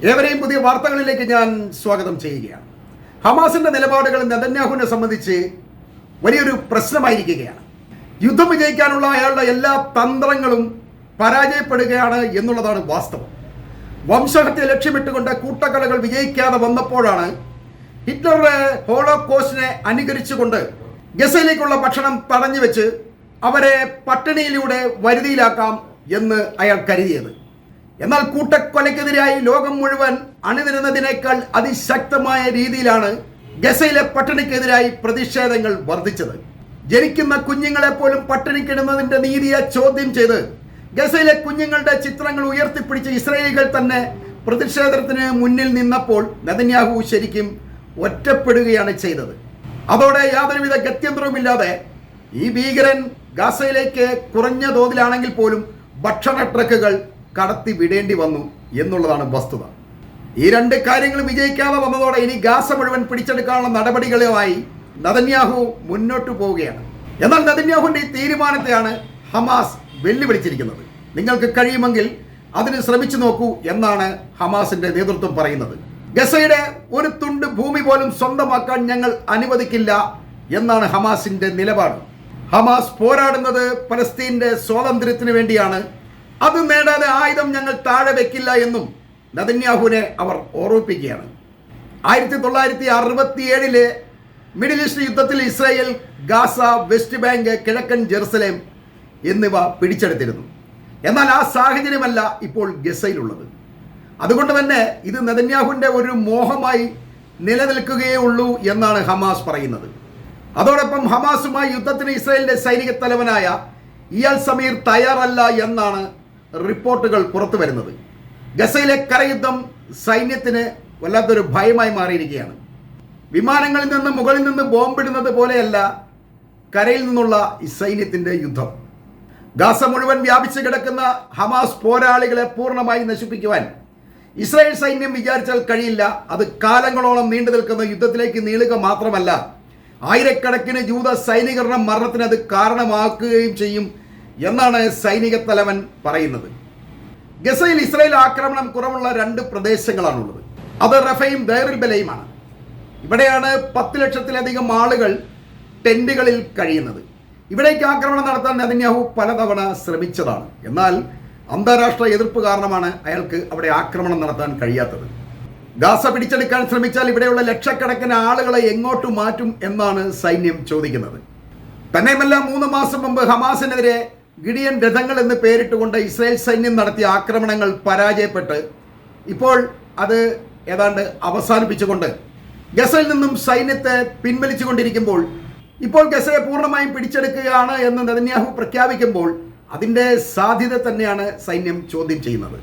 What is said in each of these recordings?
ഏവരെയും പുതിയ വാർത്തകളിലേക്ക് ഞാൻ സ്വാഗതം ചെയ്യുകയാണ്. ഹമാസിന്റെ നിലപാടുകൾ നെതന്യാഹുവിനെ സംബന്ധിച്ച് വലിയൊരു പ്രശ്നമായിരിക്കുകയാണ്. യുദ്ധം വിജയിക്കാനുള്ള അയാളുടെ എല്ലാ തന്ത്രങ്ങളും പരാജയപ്പെടുകയാണ് എന്നുള്ളതാണ് വാസ്തവം. വംശഹത്യ ലക്ഷ്യമിട്ടുകൊണ്ട് കൂട്ടക്കൊലകൾ വിജയിക്കാതെ വന്നപ്പോഴാണ് ഹിറ്റ്ലറുടെ ഹോളോകോസ്റ്റിനെ അനുകരിച്ചുകൊണ്ട് ഗസയിലേക്കുള്ള ഭക്ഷണം തടഞ്ഞു വെച്ച് അവരെ പട്ടിണിയിലൂടെ വരുതിയിലാക്കാം എന്ന് അയാൾ കരുതിയത്. എന്നാൽ കൂട്ടക്കൊലയ്ക്കെതിരായി ലോകം മുഴുവൻ അണിനിരുന്നതിനേക്കാൾ അതിശക്തമായ രീതിയിലാണ് ഗസയിലെ പട്ടിണിക്കെതിരായി പ്രതിഷേധങ്ങൾ വർദ്ധിച്ചത്. ജനിക്കുന്ന കുഞ്ഞുങ്ങളെ പോലും പട്ടിണിക്കിടുന്നതിന്റെ നീതിയെ ചോദ്യം ചെയ്ത് ഗസയിലെ കുഞ്ഞുങ്ങളുടെ ചിത്രങ്ങൾ ഉയർത്തിപ്പിടിച്ച് ഇസ്രായേലികൾ തന്നെ പ്രതിഷേധത്തിന് മുന്നിൽ നിന്നപ്പോൾ നെതന്യാഹു ശരിക്കും ഒറ്റപ്പെടുകയാണ് ചെയ്തത്. അതോടെ യാതൊരുവിധ ഗത്യന്തരവുമില്ലാതെ ഈ ഭീകരൻ ഗസയിലേക്ക് കുറഞ്ഞ തോതിലാണെങ്കിൽ പോലും ഭക്ഷണ ട്രക്കുകൾ കടത്തി വിടേണ്ടി വന്നു എന്നുള്ളതാണ് വസ്തുത. ഈ രണ്ട് കാര്യങ്ങളും വിജയിക്കാതെ വന്നതോടെ ഇനി ഗാസ മുഴുവൻ പിടിച്ചെടുക്കാനുള്ള നടപടികളുമായി നെതന്യാഹു മുന്നോട്ട് പോവുകയാണ്. എന്നാൽ നെതന്യാഹുവിന്റെ ഈ തീരുമാനത്തെയാണ് ഹമാസ് വെല്ലുവിളിച്ചിരിക്കുന്നത്. നിങ്ങൾക്ക് കഴിയുമെങ്കിൽ അതിന് ശ്രമിച്ചു നോക്കൂ എന്നാണ് ഹമാസിന്റെ നേതൃത്വം പറയുന്നത്. ഗസയുടെ ഒരു തുണ്ട് ഭൂമി പോലും സ്വന്തമാക്കാൻ ഞങ്ങൾ അനുവദിക്കില്ല എന്നാണ് ഹമാസിന്റെ നിലപാട്. ഹമാസ് പോരാടുന്നത് പലസ്തീന്റെ സ്വാതന്ത്ര്യത്തിന് വേണ്ടിയാണ്. അത് നേടാതെ ആയുധം ഞങ്ങൾ താഴെ വെക്കില്ല എന്നും നെതന്യാഹുവിനെ അവർ ഓർമ്മിപ്പിക്കുകയാണ്. 1967 മിഡിൽ ഈസ്റ്റ് യുദ്ധത്തിൽ ഇസ്രായേൽ ഗാസ, വെസ്റ്റ് ബാങ്ക്, കിഴക്കൻ ജെറുസലേം എന്നിവ പിടിച്ചെടുത്തിരുന്നു. എന്നാൽ ആ സാഹചര്യമല്ല ഇപ്പോൾ ഗസയിലുള്ളത്. അതുകൊണ്ട് തന്നെ ഇത് നെതന്യാഹുവിൻ്റെ ഒരു മോഹമായി നിലനിൽക്കുകയേ ഉള്ളൂ എന്നാണ് ഹമാസ് പറയുന്നത്. അതോടൊപ്പം ഹമാസുമായി യുദ്ധത്തിന് ഇസ്രായേലിന്റെ സൈനിക തലവനായ ഇയാൽ സമീർ തയ്യാറല്ല എന്നാണ് റിപ്പോർട്ടുകൾ പുറത്തു വരുന്നത്. ഗസയിലെ കരയുദ്ധം സൈന്യത്തിന് വല്ലാത്തൊരു ഭയമായി മാറിയിരിക്കുകയാണ്. വിമാനങ്ങളിൽ നിന്ന് മുകളിൽ നിന്ന് ബോംബിടുന്നത് പോലെയല്ല കരയിൽ നിന്നുള്ള ഈ സൈന്യത്തിന്റെ യുദ്ധം. ഗാസ മുഴുവൻ വ്യാപിച്ചു കിടക്കുന്ന ഹമാസ് പോരാളികളെ പൂർണ്ണമായി നശിപ്പിക്കുവാൻ ഇസ്രായേൽ സൈന്യം വിചാരിച്ചാൽ കഴിയില്ല. അത് കാലങ്ങളോളം നീണ്ടു നിൽക്കുന്ന യുദ്ധത്തിലേക്ക് നീളുക മാത്രമല്ല, ആയിരക്കണക്കിന് ജൂത സൈനികരുടെ മരണത്തിന് അത് കാരണമാക്കുകയും ചെയ്യും എന്നാണ് സൈനിക തലവൻ പറയുന്നത്. ഗസയിൽ ഇസ്രായേൽ ആക്രമണം കുറവുള്ള 2 പ്രദേശങ്ങളാണുള്ളത്. അത് റഫയും ദൈറുൽ ബലയുമാണ്. ഇവിടെയാണ് 10 ലക്ഷത്തിലധികം ആളുകൾ ടെന്റുകളിൽ കഴിയുന്നത്. ഇവിടേക്ക് ആക്രമണം നടത്താൻ നെതന്യാഹു പലതവണ ശ്രമിച്ചതാണ്. എന്നാൽ അന്താരാഷ്ട്ര എതിർപ്പ് കാരണമാണ് അയാൾക്ക് അവിടെ ആക്രമണം നടത്താൻ കഴിയാത്തത്. ഗാസ പിടിച്ചെടുക്കാൻ ശ്രമിച്ചാൽ ഇവിടെയുള്ള ലക്ഷക്കണക്കിന് ആളുകളെ എങ്ങോട്ട് മാറ്റും എന്നാണ് സൈന്യം ചോദിക്കുന്നത്. തന്നെയുമല്ല, 3 മാസം മുമ്പ് ഹമാസിനെതിരെ ഗിഡിയൻ രഥങ്ങൾ എന്ന് പേരിട്ടുകൊണ്ട് ഇസ്രായേൽ സൈന്യം നടത്തിയ ആക്രമണങ്ങൾ പരാജയപ്പെട്ട് ഇപ്പോൾ അത് ഏതാണ്ട് അവസാനിപ്പിച്ചുകൊണ്ട് ഗസയിൽ നിന്നും സൈന്യത്തെ പിൻവലിച്ചുകൊണ്ടിരിക്കുമ്പോൾ ഇപ്പോൾ ഗസയെ പൂർണ്ണമായും പിടിച്ചെടുക്കുകയാണ് എന്ന് നെതന്യാഹു പ്രഖ്യാപിക്കുമ്പോൾ അതിൻ്റെ സാധ്യത തന്നെയാണ് സൈന്യം ചോദ്യം ചെയ്യുന്നത്.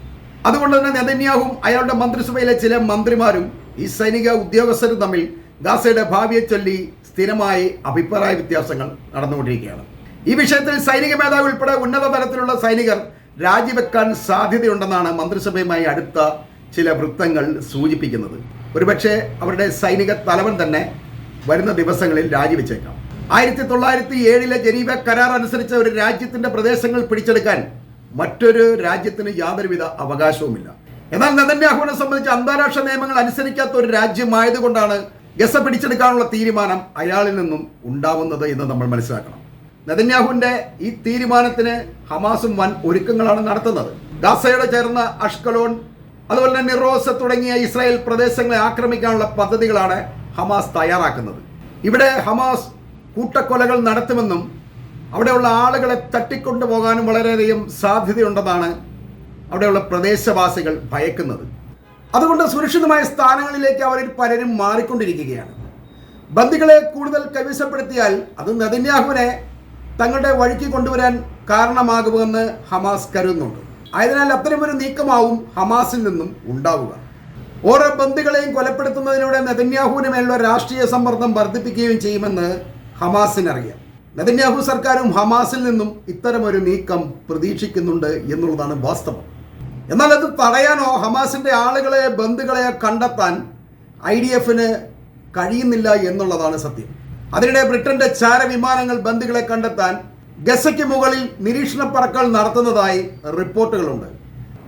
അതുകൊണ്ട് തന്നെ നെതന്യാഹുവും അയാളുടെ മന്ത്രിസഭയിലെ ചില മന്ത്രിമാരും ഈ സൈനിക ഉദ്യോഗസ്ഥരും തമ്മിൽ ഗാസയുടെ ഭാവിയെ ചൊല്ലി സ്ഥിരമായി അഭിപ്രായ വ്യത്യാസങ്ങൾ നടന്നുകൊണ്ടിരിക്കുകയാണ്. ഈ വിഷയത്തിൽ സൈനിക മേധാവി ഉൾപ്പെടെ ഉന്നത തലത്തിലുള്ള സൈനികർ രാജിവെക്കാൻ സാധ്യതയുണ്ടെന്നാണ് മന്ത്രിസഭയുമായി അടുത്ത ചില വൃത്തങ്ങൾ സൂചിപ്പിക്കുന്നത്. ഒരുപക്ഷെ അവരുടെ സൈനിക തലവൻ തന്നെ വരുന്ന ദിവസങ്ങളിൽ രാജിവെച്ചേക്കാം. 1907 ജനീവ കരാർ അനുസരിച്ച് ഒരു രാജ്യത്തിന്റെ പ്രദേശങ്ങൾ പിടിച്ചെടുക്കാൻ മറ്റൊരു രാജ്യത്തിന് യാതൊരുവിധ അവകാശവുമില്ല. എന്നാൽ നെതന്യാഹുവിനെ സംബന്ധിച്ച് അന്താരാഷ്ട്ര നിയമങ്ങൾ അനുസരിക്കാത്ത ഒരു രാജ്യമായതുകൊണ്ടാണ് ഗസ പിടിച്ചെടുക്കാനുള്ള തീരുമാനം അയാളിൽ നിന്നും ഉണ്ടാവുന്നത് എന്ന് നമ്മൾ മനസ്സിലാക്കണം. നെതന്യാഹുവിന്റെ ഈ തീരുമാനത്തിന് ഹമാസും വൻ ഒരുക്കങ്ങളാണ് നടത്തുന്നത്. ഗാസയോട് ചേർന്ന അഷ്കലോൺ, അതുപോലെ തന്നെ നിറോസ് തുടങ്ങിയ ഇസ്രായേൽ പ്രദേശങ്ങളെ ആക്രമിക്കാനുള്ള പദ്ധതികളാണ് ഹമാസ് തയ്യാറാക്കുന്നത്. ഇവിടെ ഹമാസ് കൂട്ടക്കൊലകൾ നടത്തുമെന്നും അവിടെയുള്ള ആളുകളെ തട്ടിക്കൊണ്ടുപോകാനും വളരെയധികം സാധ്യതയുണ്ടെന്നാണ് അവിടെയുള്ള പ്രദേശവാസികൾ ഭയക്കുന്നത്. അതുകൊണ്ട് സുരക്ഷിതമായ സ്ഥാനങ്ങളിലേക്ക് അവരിൽ പലരും മാറിക്കൊണ്ടിരിക്കുകയാണ്. ബന്ദികളെ കൂടുതൽ കൈവശപ്പെടുത്തിയാൽ അത് നെതന്യാഹുവിനെ തങ്ങളുടെ വഴിക്ക് കൊണ്ടുവരാൻ കാരണമാകുമെന്ന് ഹമാസ് കരുതുന്നുണ്ട്. ആയതിനാൽ അത്തരമൊരു നീക്കമാവും ഹമാസിൽ നിന്നും ഉണ്ടാവുക. ഓരോ ബന്ദികളെയും കൊലപ്പെടുത്തുന്നതിലൂടെ നെതന്യാഹുവിന് മേലുള്ള രാഷ്ട്രീയ സമ്മർദ്ദം വർദ്ധിപ്പിക്കുകയും ചെയ്യുമെന്ന് ഹമാസിനറിയാം. നെതന്യാഹു സർക്കാരും ഹമാസിൽ നിന്നും ഇത്തരമൊരു നീക്കം പ്രതീക്ഷിക്കുന്നുണ്ട് എന്നുള്ളതാണ് വാസ്തവം. എന്നാൽ അത് തടയാനോ ഹമാസിന്റെ ആളുകളെ, ബന്ധുക്കളെ കണ്ടെത്താൻ IDF-ന് കഴിയുന്നില്ല എന്നുള്ളതാണ് സത്യം. അതിനിടെ ബ്രിട്ടന്റെ ചാരവിമാനങ്ങൾ ബന്ദികളെ കണ്ടെത്താൻ ഗസയ്ക്ക് മുകളിൽ നിരീക്ഷണ പറക്കൽ നടത്തുന്നതായി റിപ്പോർട്ടുകളുണ്ട്.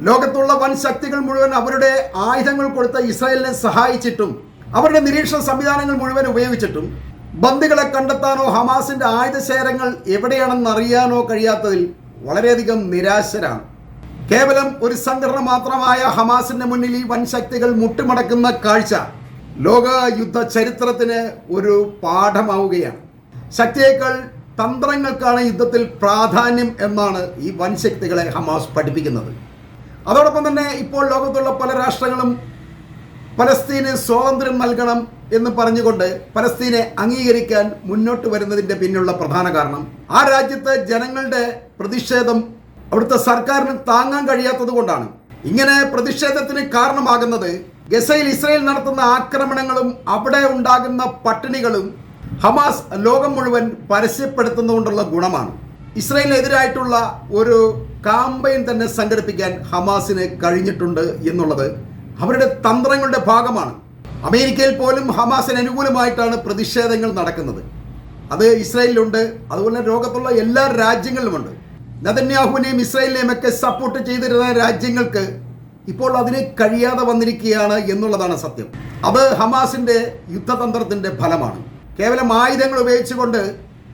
ലോകത്തുള്ള വൻ ശക്തികൾ മുഴുവൻ അവരുടെ ആയുധങ്ങൾ കൊടുത്ത് ഇസ്രായേലിനെ സഹായിച്ചിട്ടും അവരുടെ നിരീക്ഷണ സംവിധാനങ്ങൾ മുഴുവൻ ഉപയോഗിച്ചിട്ടും ബന്ദികളെ കണ്ടെത്താനോ ഹമാസിന്റെ ആയുധശേഖരങ്ങൾ എവിടെയാണെന്ന് അറിയാനോ കഴിയാത്തതിൽ വളരെയധികം നിരാശരാണ്. കേവലം ഒരു സംഘടന മാത്രമായ ഹമാസിന്റെ മുന്നിൽ ഈ വൻ ശക്തികൾ മുട്ടുമടക്കുന്ന കാഴ്ച ലോക യുദ്ധ ചരിത്രത്തിന് ഒരു പാഠമാവുകയാണ്. ശക്തിയേക്കാൾ തന്ത്രങ്ങൾക്കാണ് യുദ്ധത്തിൽ പ്രാധാന്യം എന്നാണ് ഈ വൻ ശക്തികളെ ഹമാസ് പഠിപ്പിക്കുന്നത്. അതോടൊപ്പം തന്നെ ഇപ്പോൾ ലോകത്തുള്ള പല രാഷ്ട്രങ്ങളും പലസ്തീന് സ്വാതന്ത്ര്യം നൽകണം എന്ന് പറഞ്ഞുകൊണ്ട് പലസ്തീനെ അംഗീകരിക്കാൻ മുന്നോട്ട് വരുന്നതിൻ്റെ പിന്നിലുള്ള പ്രധാന കാരണം ആ രാജ്യത്തെ ജനങ്ങളുടെ പ്രതിഷേധം അവിടുത്തെ സർക്കാരിന് താങ്ങാൻ കഴിയാത്തത് കൊണ്ടാണ്. ഇങ്ങനെ പ്രതിഷേധത്തിന് കാരണമാകുന്നത് ഗസയിൽ ഇസ്രായേൽ നടത്തുന്ന ആക്രമണങ്ങളും അവിടെ ഉണ്ടാകുന്ന പട്ടിണികളും ഹമാസ് ലോകം മുഴുവൻ പരസ്യപ്പെടുത്തുന്നതുകൊണ്ടുള്ള ഗുണമാണ്. ഇസ്രായേലിനെതിരായിട്ടുള്ള ഒരു കാമ്പയിൻ തന്നെ സംഘടിപ്പിക്കാൻ ഹമാസിന് കഴിഞ്ഞിട്ടുണ്ട് എന്നുള്ളത് അവരുടെ തന്ത്രങ്ങളുടെ ഭാഗമാണ്. അമേരിക്കയിൽ പോലും ഹമാസിന് അനുകൂലമായിട്ടാണ് പ്രതിഷേധങ്ങൾ നടക്കുന്നത്. അത് ഇസ്രായേലിലുണ്ട്, അതുപോലെ ലോകത്തുള്ള എല്ലാ രാജ്യങ്ങളിലുമുണ്ട്. നെതന്യാഹുവിനെയും ഇസ്രായേലിനെയും ഒക്കെ സപ്പോർട്ട് ചെയ്തിരുന്ന രാജ്യങ്ങൾക്ക് ഇപ്പോൾ അതിന് കഴിയാതെ വന്നിരിക്കുകയാണ് എന്നുള്ളതാണ് സത്യം. അത് ഹമാസിന്റെ യുദ്ധതന്ത്രത്തിന്റെ ഫലമാണ്. കേവലം ആയുധങ്ങൾ ഉപയോഗിച്ചുകൊണ്ട്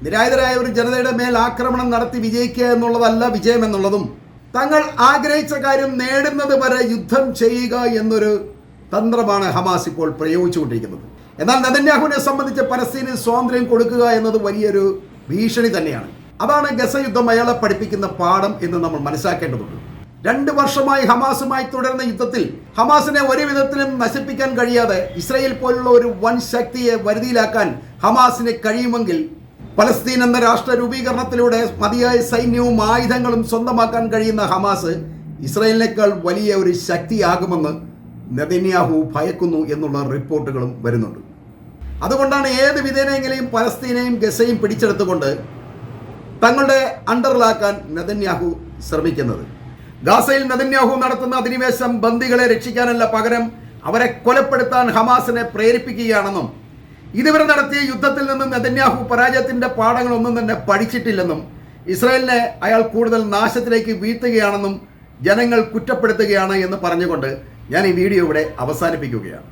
നിരായുധരായ ഒരു ജനതയുടെ മേൽ ആക്രമണം നടത്തി വിജയിക്കുക എന്നുള്ളതല്ല വിജയം എന്നുള്ളതും, തങ്ങൾ ആഗ്രഹിച്ച കാര്യം നേടുന്നത് വരെ യുദ്ധം ചെയ്യുക എന്നൊരു തന്ത്രമാണ് ഹമാസ് ഇപ്പോൾ പ്രയോഗിച്ചുകൊണ്ടിരിക്കുന്നത്. എന്നാൽ നെതന്യാഹുവിനെ സംബന്ധിച്ച് പലസ്തീന് സ്വാതന്ത്ര്യം കൊടുക്കുക എന്നത് വലിയൊരു ഭീഷണി തന്നെയാണ്. അതാണ് ഗസ യുദ്ധം അയാളെ പഠിപ്പിക്കുന്ന പാഠം എന്ന് നമ്മൾ മനസ്സിലാക്കേണ്ടതുണ്ട്. 2 വർഷമായി ഹമാസുമായി തുടരുന്ന യുദ്ധത്തിൽ ഹമാസിനെ ഒരു വിധത്തിലും നശിപ്പിക്കാൻ കഴിയാതെ ഇസ്രായേൽ പോലുള്ള ഒരു വൻ ശക്തിയെ വരുതിയിലാക്കാൻ ഹമാസിന് കഴിയുമെങ്കിൽ പലസ്തീൻ എന്ന രാഷ്ട്ര രൂപീകരണത്തിലൂടെ മതിയായ സൈന്യവും ആയുധങ്ങളും സ്വന്തമാക്കാൻ കഴിയുന്ന ഹമാസ് ഇസ്രായേലിനേക്കാൾ വലിയ ഒരു ശക്തിയാകുമെന്ന് നെതന്യാഹു ഭയക്കുന്നു എന്നുള്ള റിപ്പോർട്ടുകളും വരുന്നുണ്ട്. അതുകൊണ്ടാണ് ഏത് വിധേനയെങ്കിലും പലസ്തീനെയും ഗസയും പിടിച്ചെടുത്തുകൊണ്ട് തങ്ങളുടെ അണ്ടറിലാക്കാൻ നെതന്യാഹു ശ്രമിക്കുന്നത്. ഗാസയിൽ നെതന്യാഹു നടത്തുന്ന അധിനിവേശം ബന്ദികളെ രക്ഷിക്കാനല്ല, പകരം അവരെ കൊലപ്പെടുത്താൻ ഹമാസിനെ പ്രേരിപ്പിക്കുകയാണെന്നും ഇതുവരെ നടത്തിയ യുദ്ധത്തിൽ നിന്നും നെതന്യാഹു പരാജയത്തിന്റെ പാഠങ്ങളൊന്നും തന്നെ പഠിച്ചിട്ടില്ലെന്നും ഇസ്രായേലിനെ അയാൾ കൂടുതൽ നാശത്തിലേക്ക് വീഴ്ത്തുകയാണെന്നും ജനങ്ങൾ കുറ്റപ്പെടുത്തുകയാണ് എന്ന് പറഞ്ഞുകൊണ്ട് ഞാൻ ഈ വീഡിയോ ഇവിടെ അവസാനിപ്പിക്കുകയാണ്.